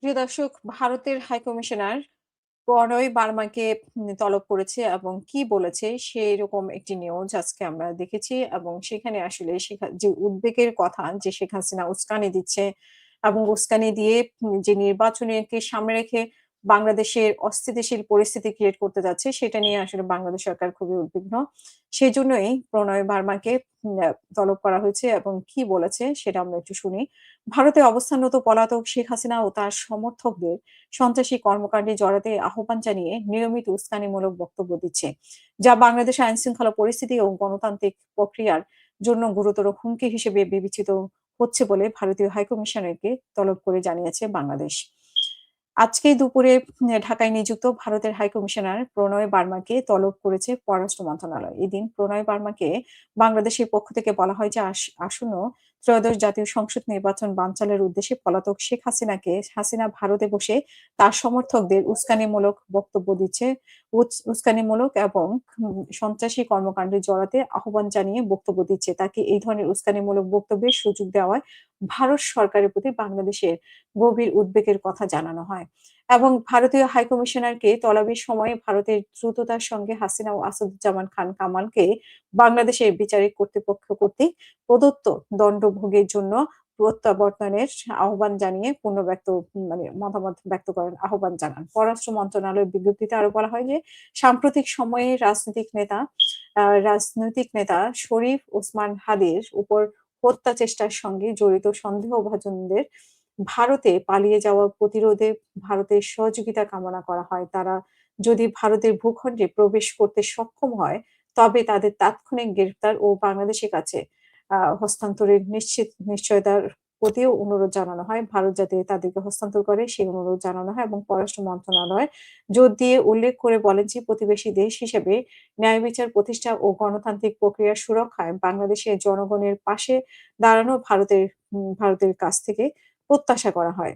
প্রিয় দর্শক, ভারতের হাইকমিশনার প্রণয় বার্মাকে তলব করেছে এবং কি বলেছে সেরকম একটি নিউজ আজকে আমরা দেখেছি এবং সেখানে আসলে যে উদ্বেগের কথা যে শেখ হাসিনা উস্কানি দিচ্ছে এবং উস্কানি দিয়ে যে নির্বাচনকে সামনে রেখে বাংলাদেশের অস্থিতিশীল পরিস্থিতি ক্রিয়েট করতে যাচ্ছে সেটা নিয়ে আসলে বাংলাদেশ সরকার খুবই উদ্বিগ্ন। সেজন্যই প্রণয় বার্মাকে তলব করা হয়েছে এবং কি বলেছে সেটা আমরা একটু শুনি। ভারতে অবস্থানরত পলাতক শেখ হাসিনা ও তার সমর্থকদের সন্ত্রাসী কর্মকাণ্ডে জড়াতে আহ্বান জানিয়ে নিয়মিত উস্কানিমূলক বক্তব্য দিচ্ছে, যা বাংলাদেশের আইনশৃঙ্খলা পরিস্থিতি ও গণতান্ত্রিক প্রক্রিয়ার জন্য গুরুতর হুমকি হিসেবে বিবেচিত হচ্ছে বলে ভারতীয় হাইকমিশনারকে তলব করে জানিয়েছে বাংলাদেশ। আজকেই দুপুরে ঢাকায় নিযুক্ত ভারতের হাইকমিশনার প্রণয় বার্মাকে তলব করেছে পররাষ্ট্র মন্ত্রণালয়। এদিন প্রণয় বার্মাকে বাংলাদেশের পক্ষ থেকে বলা হয় যে আসন্ন ত্রয়োদশ জাতীয় সংসদ নির্বাচন বানচালের উদ্দেশ্যে পলাতক শেখ হাসিনা ভারতে বসে তার সমর্থকদের উস্কানিমূলক বক্তব্য দিচ্ছে, উস্কানিমূলক এবং সন্ত্রাসী কর্মকাণ্ডে জড়াতে আহ্বান জানিয়ে বক্তব্য দিচ্ছে। তাকে এই ধরনের উস্কানিমূলক বক্তব্যের সুযোগ দেওয়ায় ভারত সরকারের প্রতি বাংলাদেশের গভীর উদ্বেগের কথা জানানো হয় এবং ভারতীয় হাইকমিশনারকে তলবের সময় ভারতের দ্রুততার সঙ্গে হাসিনা ও আসাদুজ্জামান খান কামালকে বাংলাদেশের বিচারিক কর্তৃপক্ষ কর্তৃক প্রদত্ত দণ্ডভোগের জন্য প্রত্যাবর্তনের আহ্বান জানিয়ে মতামত ব্যক্ত করেন, আহ্বান জানান। পররাষ্ট্র মন্ত্রণালয়ের বিজ্ঞপ্তিতে আরো বলা হয় যে সাম্প্রতিক সময়ে রাজনৈতিক নেতা শরীফ ওসমান হাদির উপর হত্যা চেষ্টার সঙ্গে জড়িত সন্দেহভাজনদের ভারতে পালিয়ে যাওয়া প্রতিরোধে ভারতের সহযোগিতা কামনা করা হয়। তারা যদি ভারতের ভূখণ্ডে প্রবেশ করতে সক্ষম হয়, তবে তাদের তাৎক্ষণিক গ্রেফতার ও বাংলাদেশের কাছে হস্তান্তরের নিশ্চয়তার প্রতিও অনুরোধ জানানো হয়। ভারত যাতে তাদেরকে হস্তান্তর করে সেই অনুরোধ জানানো হয় এবং পররাষ্ট্র মন্ত্রণালয় জোর দিয়ে উল্লেখ করে বলেন যে প্রতিবেশী দেশ হিসেবে ন্যায় বিচার প্রতিষ্ঠা ও গণতান্ত্রিক প্রক্রিয়ার সুরক্ষায় বাংলাদেশের জনগণের পাশে দাঁড়ানো ভারতের কাছ থেকে প্রত্যাশা করা হয়।